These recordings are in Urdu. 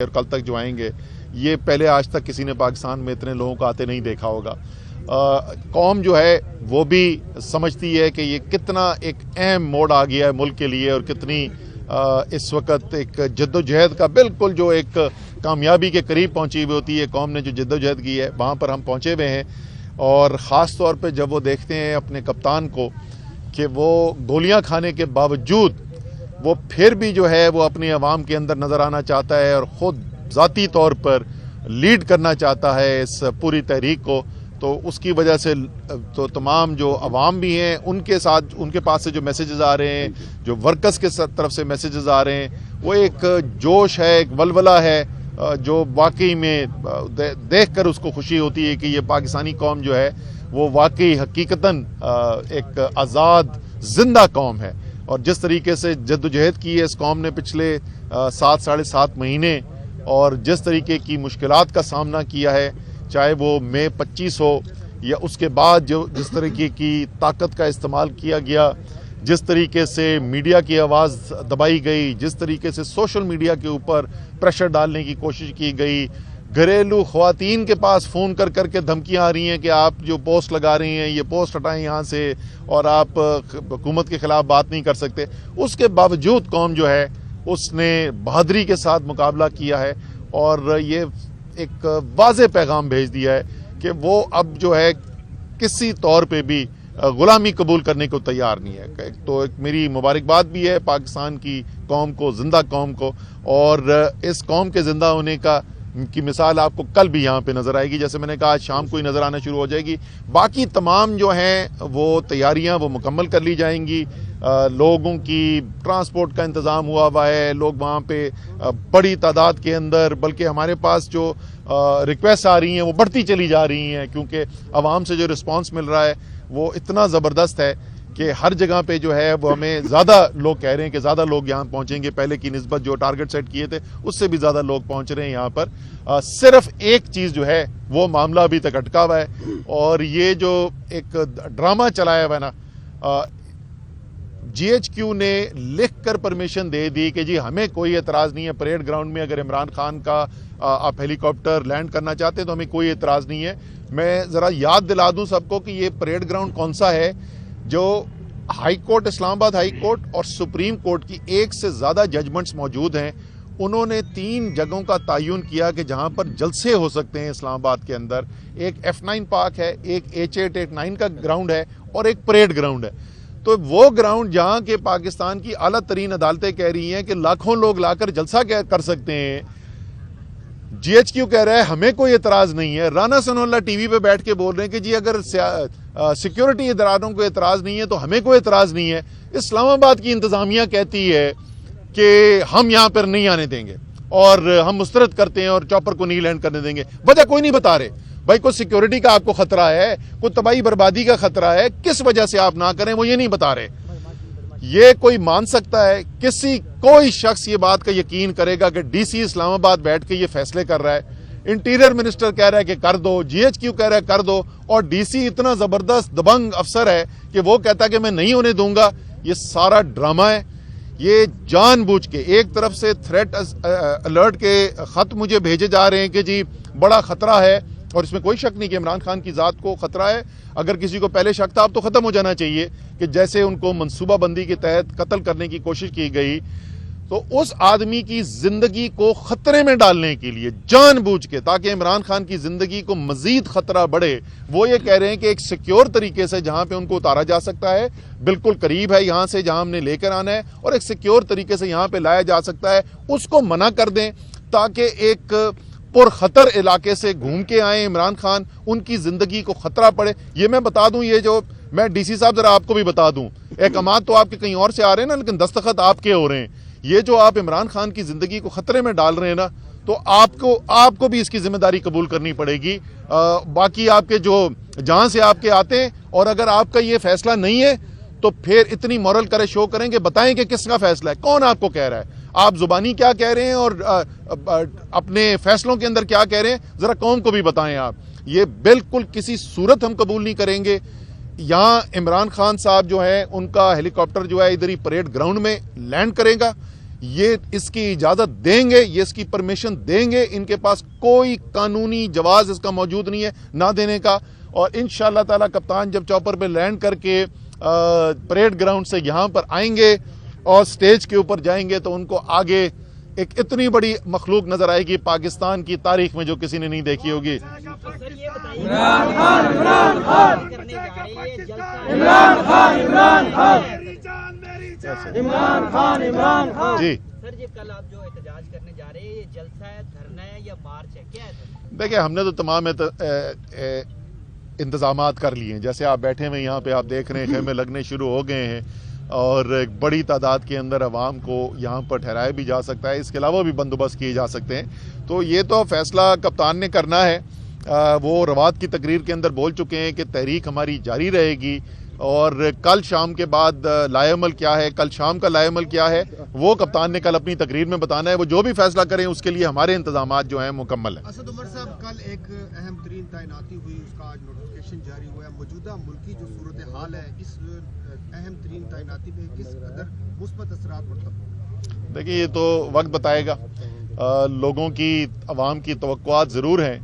اور کل تک جو آئیں گے یہ پہلے آج تک کسی نے پاکستان میں اتنے لوگوں کو آتے نہیں دیکھا ہوگا۔ قوم جو ہے وہ بھی سمجھتی ہے کہ یہ کتنا ایک اہم موڑ آ گیا ہے ملک کے لیے، اور کتنی اس وقت ایک جد و جہد کا بالکل جو ایک کامیابی کے قریب پہنچی ہوئی ہوتی ہے قوم نے جو جد و جہد کی ہے، وہاں پر ہم پہنچے ہوئے ہیں۔ اور خاص طور پہ جب وہ دیکھتے ہیں اپنے کپتان کو کہ وہ گولیاں کھانے کے باوجود وہ پھر بھی جو ہے وہ اپنی عوام کے اندر نظر آنا چاہتا ہے اور خود ذاتی طور پر لیڈ کرنا چاہتا ہے اس پوری تحریک کو، تو اس کی وجہ سے تو تمام جو عوام بھی ہیں ان کے ساتھ ان کے پاس سے جو میسیجز آ رہے ہیں، جو ورکرز کے طرف سے میسیجز آ رہے ہیں، وہ ایک جوش ہے، ایک ولولہ ہے جو واقعی میں دیکھ کر اس کو خوشی ہوتی ہے کہ یہ پاکستانی قوم جو ہے وہ واقعی حقیقتاً ایک آزاد زندہ قوم ہے۔ اور جس طریقے سے جد و جہد کی ہے اس قوم نے پچھلے 7 مہینے، اور جس طریقے کی مشکلات کا سامنا کیا ہے، چاہے وہ مئی 25 ہو یا اس کے بعد جس طریقے کی طاقت کا استعمال کیا گیا، جس طریقے سے میڈیا کی آواز دبائی گئی، جس طریقے سے سوشل میڈیا کے اوپر پریشر ڈالنے کی کوشش کی گئی، گھریلو خواتین کے پاس فون کر کر کے دھمکیاں آ رہی ہیں کہ آپ جو پوسٹ لگا رہی ہیں یہ پوسٹ ہٹائیں یہاں سے، اور آپ حکومت کے خلاف بات نہیں کر سکتے، اس کے باوجود قوم جو ہے اس نے بہادری کے ساتھ مقابلہ کیا ہے، اور یہ ایک واضح پیغام بھیج دیا ہے کہ وہ اب جو ہے کسی طور پہ بھی غلامی قبول کرنے کو تیار نہیں ہے۔ تو ایک میری مبارکباد بھی ہے پاکستان کی قوم کو، زندہ قوم کو، اور اس قوم کے زندہ ہونے کی مثال آپ کو کل بھی یہاں پہ نظر آئے گی، جیسے میں نے کہا آج شام کو ہی نظر آنا شروع ہو جائے گی۔ باقی تمام جو ہیں وہ تیاریاں وہ مکمل کر لی جائیں گی، لوگوں کی ٹرانسپورٹ کا انتظام ہوا ہے، لوگ وہاں پہ بڑی تعداد کے اندر، بلکہ ہمارے پاس جو ریکویسٹ آ رہی ہیں وہ بڑھتی چلی جا رہی ہیں، کیونکہ عوام سے جو رسپانس مل رہا ہے وہ اتنا زبردست ہے کہ ہر جگہ پہ جو ہے وہ ہمیں زیادہ لوگ کہہ رہے ہیں کہ زیادہ لوگ یہاں پہنچیں گے، پہلے کی نسبت جو ٹارگٹ سیٹ کیے تھے اس سے بھی زیادہ لوگ پہنچ رہے ہیں یہاں پر۔ صرف ایک چیز جو ہے وہ معاملہ ابھی تک اٹکا ہوا ہے، اور یہ جو ایک ڈرامہ چلایا ہوا ہے نا، جی ایچ کیو نے لکھ کر پرمیشن دے دی کہ جی ہمیں کوئی اعتراض نہیں ہے، پریڈ گراؤنڈ میں اگر عمران خان کا آپ ہیلی کاپٹر لینڈ کرنا چاہتے ہیں تو ہمیں کوئی اعتراض نہیں ہے۔ میں ذرا یاد دلا دوں سب کو کہ یہ پریڈ گراؤنڈ کون سا ہے، جو ہائی کورٹ، اسلام آباد ہائی کورٹ اور سپریم کورٹ کی 1 سے زیادہ ججمنٹس موجود ہیں، انہوں نے 3 جگہوں کا تعین کیا کہ جہاں پر جلسے ہو سکتے ہیں اسلام آباد کے اندر۔ ایک F9 پارک ہے، ایک H8-9 کا گراؤنڈ ہے، اور ایک پریڈ گراؤنڈ ہے۔ تو وہ گراؤنڈ جہاں کے پاکستان کی اعلیٰ ترین عدالتیں کہہ رہی ہیں کہ لاکھوں لوگ لا کر جلسہ کر سکتے ہیں، جی ایچ کیو کہہ رہا ہے ہمیں کوئی اعتراض نہیں ہے۔ رانا ثناء اللہ ٹی وی پہ بیٹھ کے بول رہے ہیں کہ جی اگر سیکیورٹی اداروں کو اعتراض نہیں ہے تو ہمیں کوئی اعتراض نہیں ہے۔ اسلام آباد کی انتظامیہ کہتی ہے کہ ہم یہاں پر نہیں آنے دیں گے اور ہم مسترد کرتے ہیں اور چاپر کو نہیں لینڈ کرنے دیں گے۔ وجہ کوئی نہیں بتا رہے، بھائی کوئی سیکیورٹی کا آپ کو خطرہ ہے، کوئی تباہی بربادی کا خطرہ ہے، کس وجہ سے آپ نہ کریں وہ یہ نہیں بتا رہے۔ یہ کوئی مان سکتا ہے؟ کوئی شخص یہ بات کا یقین کرے گا کہ ڈی سی اسلام آباد بیٹھ کے یہ فیصلے کر رہا ہے؟ انٹیریئر منسٹر کہہ رہا ہے کہ کر دو، جی ایچ کیو کہہ رہا ہے کر دو، اور ڈی سی اتنا زبردست دبنگ افسر ہے کہ وہ کہتا ہے کہ میں نہیں ہونے دوں گا۔ یہ سارا ڈرامہ ہے، یہ جان بوجھ کے ایک طرف سے تھریٹ الرٹ کے خط مجھے بھیجے جا رہے ہیں کہ جی بڑا خطرہ ہے، اور اس میں کوئی شک نہیں کہ عمران خان کی ذات کو خطرہ ہے۔ اگر کسی کو پہلے شک تھا اب تو ختم ہو جانا چاہیے کہ جیسے ان کو منصوبہ بندی کے تحت قتل کرنے کی کوشش کی گئی، تو اس آدمی کی زندگی کو خطرے میں ڈالنے کے لیے جان بوجھ کے، تاکہ عمران خان کی زندگی کو مزید خطرہ بڑھے، وہ یہ کہہ رہے ہیں کہ ایک سیکیور طریقے سے جہاں پہ ان کو اتارا جا سکتا ہے، بالکل قریب ہے یہاں سے جہاں ہم نے لے کر آنا ہے، اور ایک سیکیور طریقے سے یہاں پہ لایا جا سکتا ہے، اس کو منع کر دیں تاکہ ایک پرخطر علاقے سے گھوم کے آئیں عمران خان، ان کی زندگی کو خطرہ پڑے۔ یہ میں بتا دوں، یہ جو میں ڈی سی صاحب ذرا آپ کو بھی بتا دوں، احکامات تو آپ کے کہیں اور سے آ رہے ہیں نا، لیکن دستخط آپ کے ہو رہے ہیں۔ یہ جو آپ عمران خان کی زندگی کو خطرے میں ڈال رہے ہیں نا، تو آپ کو بھی اس کی ذمہ داری قبول کرنی پڑے گی۔ باقی آپ کے جو جہاں سے آپ کے آتے ہیں، اور اگر آپ کا یہ فیصلہ نہیں ہے تو پھر اتنی مورل کرے شو کریں کہ بتائیں کہ کس کا فیصلہ ہے، کون آپ کو کہہ رہا ہے، آپ زبانی کیا کہہ رہے ہیں اور اپنے فیصلوں کے اندر کیا کہہ رہے ہیں، ذرا قوم کو بھی بتائیں آپ۔ یہ بالکل کسی صورت ہم قبول نہیں کریں گے۔ یہاں عمران خان صاحب جو ہیں ان کا ہیلی کاپٹر جو ہے ادھر ہی پریڈ گراؤنڈ میں لینڈ کرے گا، یہ اس کی اجازت دیں گے, یہ اس کی پرمیشن دیں گے. ان کے پاس کوئی قانونی جواز اس کا موجود نہیں ہے نہ دینے کا. اور انشاءاللہ تعالی کپتان جب چاپر پہ لینڈ کر کے پریڈ گراؤنڈ سے یہاں پر آئیں گے اور سٹیج کے اوپر جائیں گے تو ان کو آگے ایک اتنی بڑی مخلوق نظر آئے گی پاکستان کی تاریخ میں جو کسی نے نہیں دیکھی ہوگی. جی سر جی کل آپ جو احتجاج کرنے جا رہے ہیں یہ جلسہ ہے, دھرنا ہے یا مارچ ہے, کیا ہے؟ دیکھیں ہم نے تو تمام انتظامات کر لیے ہیں. جیسے آپ بیٹھے ہوئے یہاں پہ آپ دیکھ رہے ہیں خیمے لگنے شروع ہو گئے ہیں اور ایک بڑی تعداد کے اندر عوام کو یہاں پر ٹھہرایا بھی جا سکتا ہے. اس کے علاوہ بھی بندوبست کیے جا سکتے ہیں. تو یہ تو فیصلہ کپتان نے کرنا ہے. وہ روات کی تقریر کے اندر بول چکے ہیں کہ تحریک ہماری جاری رہے گی اور کل شام کے بعد لائے عمل کیا ہے, کل شام کا لائے عمل کیا ہے وہ کپتان نے کل اپنی تقریر میں بتانا ہے. وہ جو بھی فیصلہ کریں اس کے لیے ہمارے انتظامات جو ہیں مکمل ہیں. اسد عمر صاحب کل ایک اہم ترین تعیناتی ہوئی, اس کا آج نوٹیفکیشن جاری ہوا ہے. موجودہ ملکی جو صورتحال ہے اس اہم ترین تعیناتی میں کس قدر مثبت اثرات مرتب ہوں؟ دیکھیے یہ تو وقت بتائے گا. لوگوں کی, عوام کی توقعات ضرور ہیں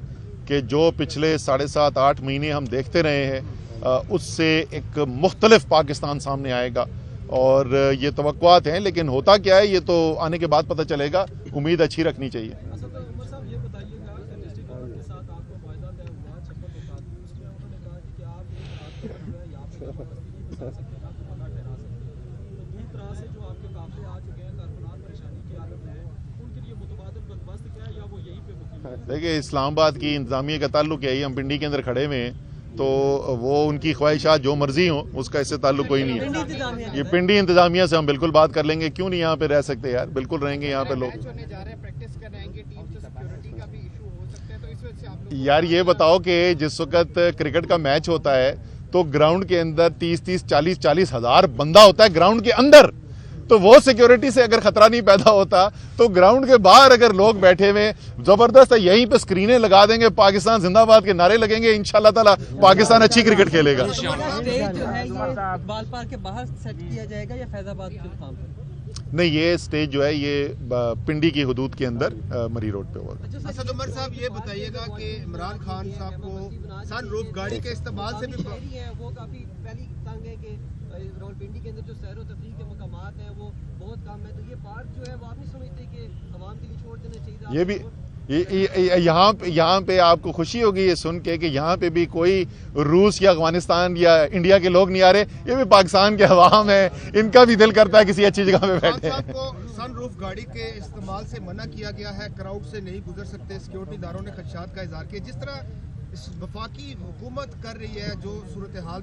کہ جو پچھلے 7.5-8 مہینے ہم دیکھتے رہے ہیں اس سے ایک مختلف پاکستان سامنے آئے گا اور یہ توقعات ہیں. لیکن ہوتا کیا ہے یہ تو آنے کے بعد پتہ چلے گا. امید اچھی رکھنی چاہیے. دیکھیں اسلام آباد کی انتظامیہ کا تعلق ہے, ہم پنڈی کے اندر کھڑے ہوئے ہیں تو وہ ان کی خواہشات جو مرضی ہوں اس کا اس سے تعلق کوئی نہیں ہے. یہ پنڈی انتظامیہ سے ہم بالکل بات کر لیں گے. کیوں نہیں یہاں پہ رہ سکتے یار, بالکل رہیں گے یہاں پہ لوگ. یار یہ بتاؤ کہ جس وقت کرکٹ کا میچ ہوتا ہے تو گراؤنڈ کے اندر 30-40 ہزار بندہ ہوتا ہے گراؤنڈ کے اندر. تو وہ سیکیورٹی سے اگر خطرہ نہیں پیدا ہوتا تو گراؤنڈ کے باہر اگر لوگ بیٹھے ہوئے زبردست ہے یہیں پہ سکرینیں لگا دیں گے, پاکستان زندہ آباد کے نعرے لگیں گے, انشاءاللہ تعالی پاکستان اچھی کرکٹ کھیلے گا. اسٹیج جو ہے یہ اقبال پارک کے باہر سیٹ کیا جائے گا یا فیض آباد کے مقام پر؟ نہیں, یہ سٹیج جو ہے یہ پنڈی کی حدود کے اندر مری روڈ پہ ہوگا. اسد عمر صاحب یہ بتائیے گا کہ عمران خان صاحب کو سن روف گاڑی کے استعمال سے بھی وہ کافی پہلی تنگ ہے کہ راولپنڈی کے اندر جو سیر و تفریح کے مقامات ہیں وہ بہت کم ہے, تو یہ پارک جو ہے وہ آپ نہیں سمجھتے کہ عوام کے لیے چھوڑ دینا چاہیے؟ یہ بھی یہاں پہ آپ کو خوشی ہوگی یہ سن کے کہ یہاں پہ بھی کوئی روس یا افغانستان یا انڈیا کے لوگ نہیں آ رہے. یہ بھی پاکستان کے عوام ہیں, ان کا بھی دل کرتا ہے کسی اچھی جگہ پہ بیٹھے. صاحب کو سن روف گاڑی کے استعمال سے منع کیا گیا ہے, کراؤڈ سے نہیں گزر سکتے. سیکیورٹی داروں نے خدشات کا اظہار کیا. جس طرح وفاقی حکومت کر رہی ہے جو صورتحال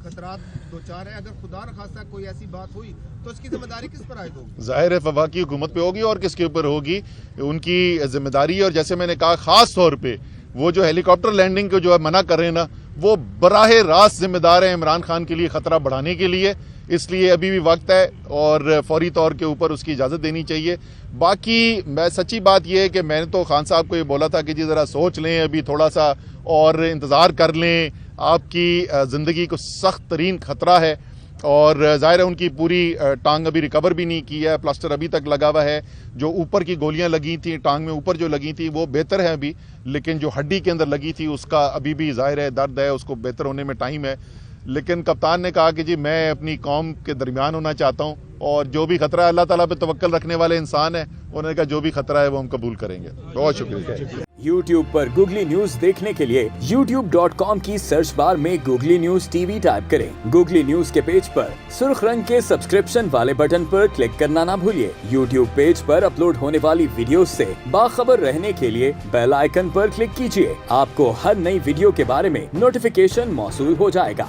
خطرات دوچار ہے, اگر خدا نخواستہ کوئی ایسی بات ہوئی تو اس کی ذمہ داری کس پر عائد ہوگی؟ ظاہر ہے وفاقی حکومت پہ ہوگی اور کس کے اوپر ہوگی, ان کی ذمہ داری. اور جیسے میں نے کہا خاص طور پہ وہ جو ہیلی کاپٹر لینڈنگ کو جو ہے منع کر رہے ہیں نا, وہ براہ راست ذمہ دار ہیں عمران خان کے لیے خطرہ بڑھانے کے لیے. اس لیے ابھی بھی وقت ہے اور فوری طور کے اوپر اس کی اجازت دینی چاہیے. باقی میں سچی بات یہ ہے کہ میں نے تو خان صاحب کو یہ بولا تھا کہ جی ذرا سوچ لیں, ابھی تھوڑا سا اور انتظار کر لیں. آپ کی زندگی کو سخت ترین خطرہ ہے اور ظاہر ہے ان کی پوری ٹانگ ابھی ریکور بھی نہیں کی ہے, پلاسٹر ابھی تک لگا ہوا ہے. جو اوپر کی گولیاں لگی تھیں ٹانگ میں اوپر جو لگی تھیں وہ بہتر ہے ابھی, لیکن جو ہڈی کے اندر لگی تھی اس کا ابھی بھی ظاہر ہے درد ہے, اس کو بہتر ہونے میں ٹائم ہے. لیکن کپتان نے کہا کہ جی میں اپنی قوم کے درمیان ہونا چاہتا ہوں اور جو بھی خطرہ ہے اللہ تعالیٰ پہ توکل رکھنے والے انسان ہیں, انہوں نے کہا جو بھی خطرہ ہے وہ ہم قبول کریں گے. بہت شکریہ. YouTube پر گوگلی نیوز دیکھنے کے لیے youtube.com کی سرچ بار میں googly news T V type کریں. گوگلی نیوز کے پیج پر سرخ رنگ کے سبسکرپشن والے بٹن پر کلک کرنا نہ بھولیے. YouTube پیج پر اپلوڈ ہونے والی ویڈیوز سے باخبر رہنے کے لیے بیل آئیکن پر کلک کیجیے. آپ کو ہر نئی ویڈیو کے بارے میں نوٹیفیکیشن موصول ہو جائے گا.